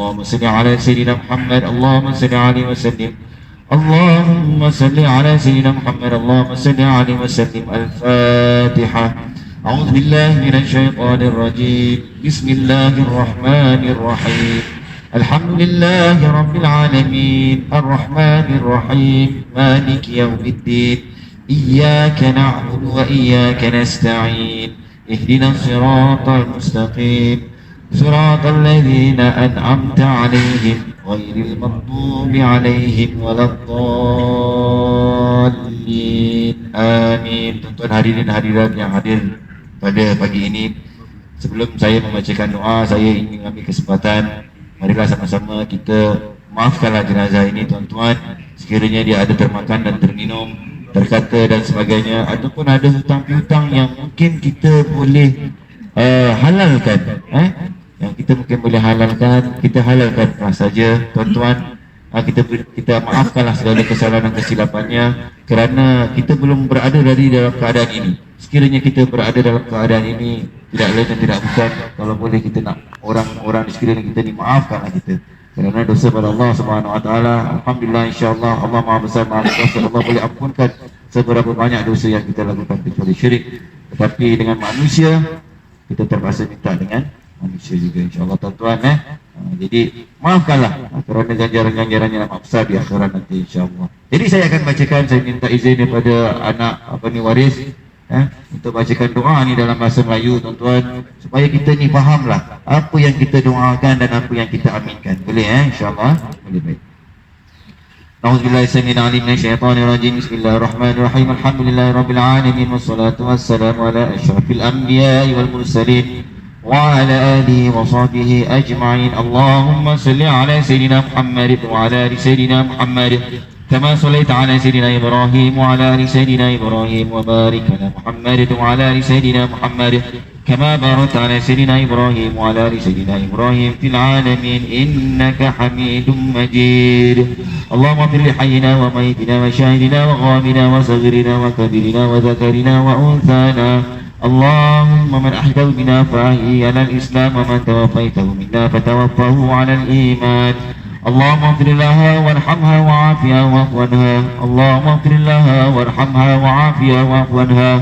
اللهم صل على سيدنا محمد اللهم صل عليه وسلم اللهم صل على سيدنا محمد اللهم صل عليه وسلم. الفاتحة. أعوذ بالله من الشيطان الرجيم. بسم الله الرحمن الرحيم. الحمد لله رب العالمين الرحمن الرحيم مالك يوم الدين إياك نعبد وإياك نستعين اهدنا الصراط المستقيم صراط الذين أنعمت عليهم غير المغضوب عليهم ولا الضالين. Amin. Tuan-tuan hadirin hadirat yang hadir pada pagi ini, sebelum saya membacakan doa, saya ingin mengambil kesempatan, marilah sama-sama kita maafkanlah jenazah ini tuan-tuan, sekiranya dia ada termakan dan terminum, terkata dan sebagainya, ataupun ada hutang piutang yang mungkin kita boleh halalkan, yang kita mungkin boleh halalkan, kita halalkanlah saja tuan-tuan. Kita maafkanlah segala kesalahan dan kesilapannya, kerana kita belum berada dalam keadaan ini. Sekiranya kita berada dalam keadaan ini, tidak lain dan tidak bukan, kalau boleh kita nak orang-orang di sekeliling kita ni maafkanlah kita, kerana dosa pada Allah Subhanahu Wa Taala. Alhamdulillah, insya-Allah Allah Maha Besar Maha Kuasa, Allah boleh ampunkan seberapa banyak dosa yang kita lakukan kecuali syirik. Tetapi dengan manusia, kita terpaksa minta dengan manusia juga, insya-Allah tuan-tuan. Jadi maafkanlah, kerana ganjaran-ganjarannya amat besar di akhirat nanti, insya-Allah. Jadi saya akan bacakan, saya minta izin daripada anak waris untuk bacakan doa ni dalam bahasa Melayu tuan-tuan, supaya kita ni fahamlah apa yang kita doakan dan apa yang kita aminkan. Boleh insya-Allah? Boleh. Baik. A'udzubillahi samil alim minasyaitonir rajim. Bismillahirrahmanirrahim. Alhamdulillahirabbil alamin wassalatu wassalamu ala asyrafil anbiya'i wal mursalin wa ala alihi wa sahbihi ajma'in. Allahumma salli ala sayyidina Muhammad wa ala ali sayyidina Muhammad kama sallaita ala sayyidina Ibrahim wa ala ali sayyidina Ibrahim wa barik ala Muhammad wa ala ali sayyidina Muhammad kama barakta ala sayyidina Ibrahim wa ala ali sayyidina Ibrahim fil alamin innaka Hamidum Majid. Allahumma fir li hayyina wa mayyitina wa shahidina wa ghabina wa saghirina wa kabirina wa dhakarina wa unthana. اللهم من أحيته منا فأحيه على الإسلام ومن توفيته منا فتوفه على الإيمان. اللهم اغفر لها وارحمها وعافها واعف عنها. اللهم اغفر لها وارحمها وعافها واعف عنها.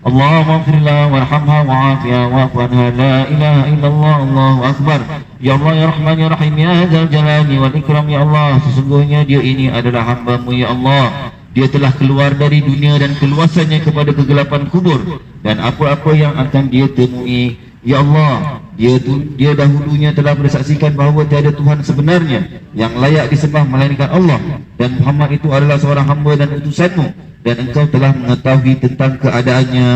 اللهم اغفر لها وارحمها وعافها واعف عنها. لا إله إلا الله. الله أكبر. Ya Allah, ya Rahman, ya Rahim, ya Dzal Jalali wal Ikram. Ya Allah, sesungguhnya dia ini adalah hamba-Mu, ya Allah. Dia telah keluar dari dunia dan keluasannya kepada kegelapan kubur, dan apa-apa yang akan dia temui, ya Allah, dia dahulunya telah bersaksikan bahawa tiada Tuhan sebenarnya yang layak disembah melainkan Allah, dan Muhammad itu adalah seorang hamba dan utusan-Mu, dan Engkau telah mengetahui tentang keadaannya,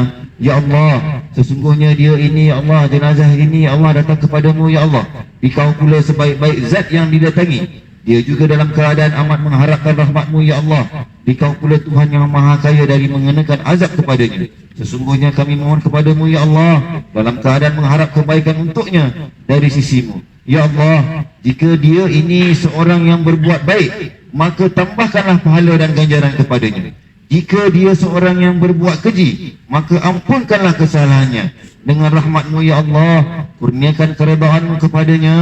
ya Allah. Sesungguhnya dia ini, ya Allah, jenazah ini, ya Allah, datang kepadamu, ya Allah. Engkau pula sebaik-baik zat yang didatangi. Dia juga dalam keadaan amat mengharapkan rahmat-Mu, ya Allah. Dikau pula Tuhan yang maha kaya dari mengenakan azab kepadanya. Sesungguhnya kami mohon kepadamu, ya Allah, dalam keadaan mengharap kebaikan untuknya dari sisi-Mu, ya Allah. Jika dia ini seorang yang berbuat baik, maka tambahkanlah pahala dan ganjaran kepadanya. Jika dia seorang yang berbuat keji, maka ampunkanlah kesalahannya. Dengan rahmat-Mu, ya Allah, kurniakan keredaan-Mu kepadanya.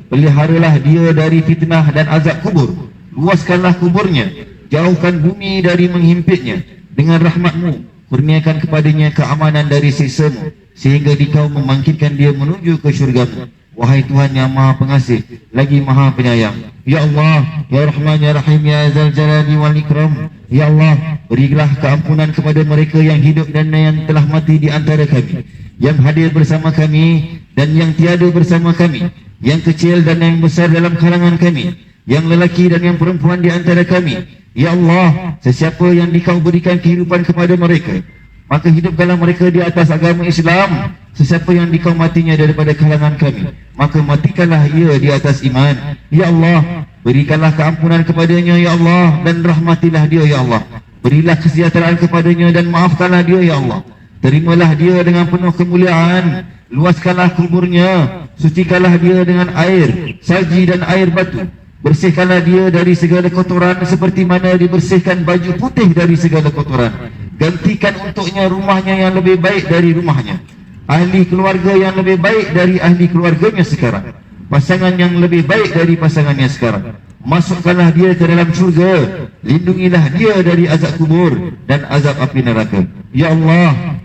Peliharalah dia dari fitnah dan azab kubur. Luaskanlah kuburnya, jauhkan bumi dari menghimpitnya. Dengan rahmat-Mu, kurniakan kepadanya keamanan dari siksa-Mu, sehingga Dikau membangkitkan dia menuju ke syurga-Mu. Wahai Tuhan yang maha pengasih lagi maha penyayang, ya Allah, ya Rahman, ya Rahim, ya Dzal Jalali wal Ikram. Ya Allah, berilah keampunan kepada mereka yang hidup dan yang telah mati di antara kami, yang hadir bersama kami dan yang tiada bersama kami, yang kecil dan yang besar dalam kalangan kami, yang lelaki dan yang perempuan di antara kami. Ya Allah, sesiapa yang Dikau berikan kehidupan kepada mereka, maka hidupkanlah mereka di atas agama Islam. Sesiapa yang Dikau matinya daripada kalangan kami, maka matikanlah ia di atas iman. Ya Allah, berikanlah keampunan kepadanya, ya Allah, dan rahmatilah dia, ya Allah. Berilah kesejahteraan kepadanya dan maafkanlah dia, ya Allah. Terimalah dia dengan penuh kemuliaan. Luaskanlah kuburnya, sucikanlah dia dengan air salji dan air batu. Bersihkanlah dia dari segala kotoran seperti mana dibersihkan baju putih dari segala kotoran. Gantikan untuknya rumahnya yang lebih baik dari rumahnya, ahli keluarga yang lebih baik dari ahli keluarganya sekarang. pasangan yang lebih baik dari pasangannya sekarang. Masukkanlah dia ke dalam syurga, lindungilah dia dari azab kubur dan azab api neraka. Ya Allah,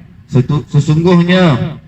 sesungguhnya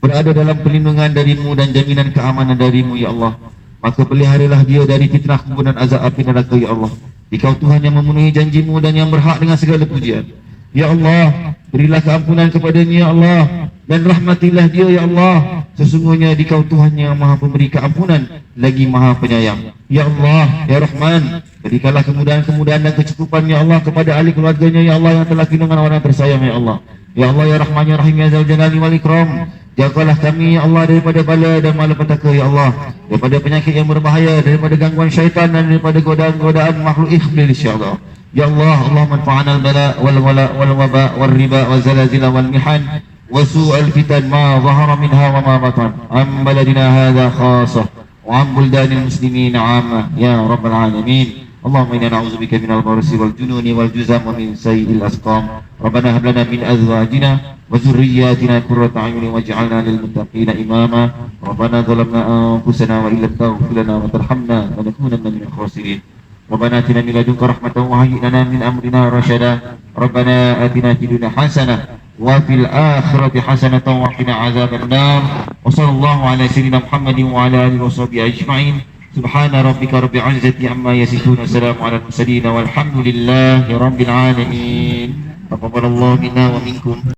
berada dalam perlindungan darimu dan jaminan keamanan darimu, ya Allah. Maka peliharalah dia dari fitnah kubur dan azab api neraka, ya Allah. Dikau Tuhan yang memenuhi janjimu dan yang berhak dengan segala pujian. Ya Allah, berilah keampunan kepadanya, ya Allah, dan rahmatilah dia, ya Allah. Sesungguhnya dikau Tuhan yang maha pemberi keampunan lagi maha penyayang. Ya Allah, ya Rahman, berikanlah kemudahan-kemudahan dan kecukupan, ya Allah, kepada ahli keluarganya, ya Allah, yang telah dengan orang tersayang, ya Allah. Ya Allah, ya Rahman, ya Rahim, ya Zal Jalali wal Ikram, jagalah kami, ya Allah, daripada bala dan malapetaka, ya Allah, daripada penyakit yang berbahaya, daripada gangguan syaitan dan daripada godaan-godaan makhluk iblis, ya Allah. Ya Allah, Allah manfa'ana al-bala wal waba wal riba wal zalazila wal mihan وسوء الفتن ما ظهر منها وما بطن عن بلدنا هذا خاصة وعن بلدان المسلمين عامة يا رب العالمين. اللهم إنا نعوذ بك من البرص والجنون والجزام ومن سيء الأسقام. ربنا هب لنا من أزواجنا وذرياتنا قرة أعين واجعلنا للمتقين إماما. ربنا ظلمنا أنفسنا وإن لم تغفر لنا وترحمنا لنكونن من الخاسرين. ربنا آتنا من لدنك رحمة وهيئ لنا من أمرنا رشدا. ربنا آتنا في الدنيا حسنة وفي الآخرة حسنة وقنا عذاب النار. وصلى الله على سيدنا محمد وعلى آله وصحبه أجمعين. سبحان ربك رب العزة عما يصفون وسلام على المرسلين والحمد لله رب العالمين. تقبل الله منا ومنكم.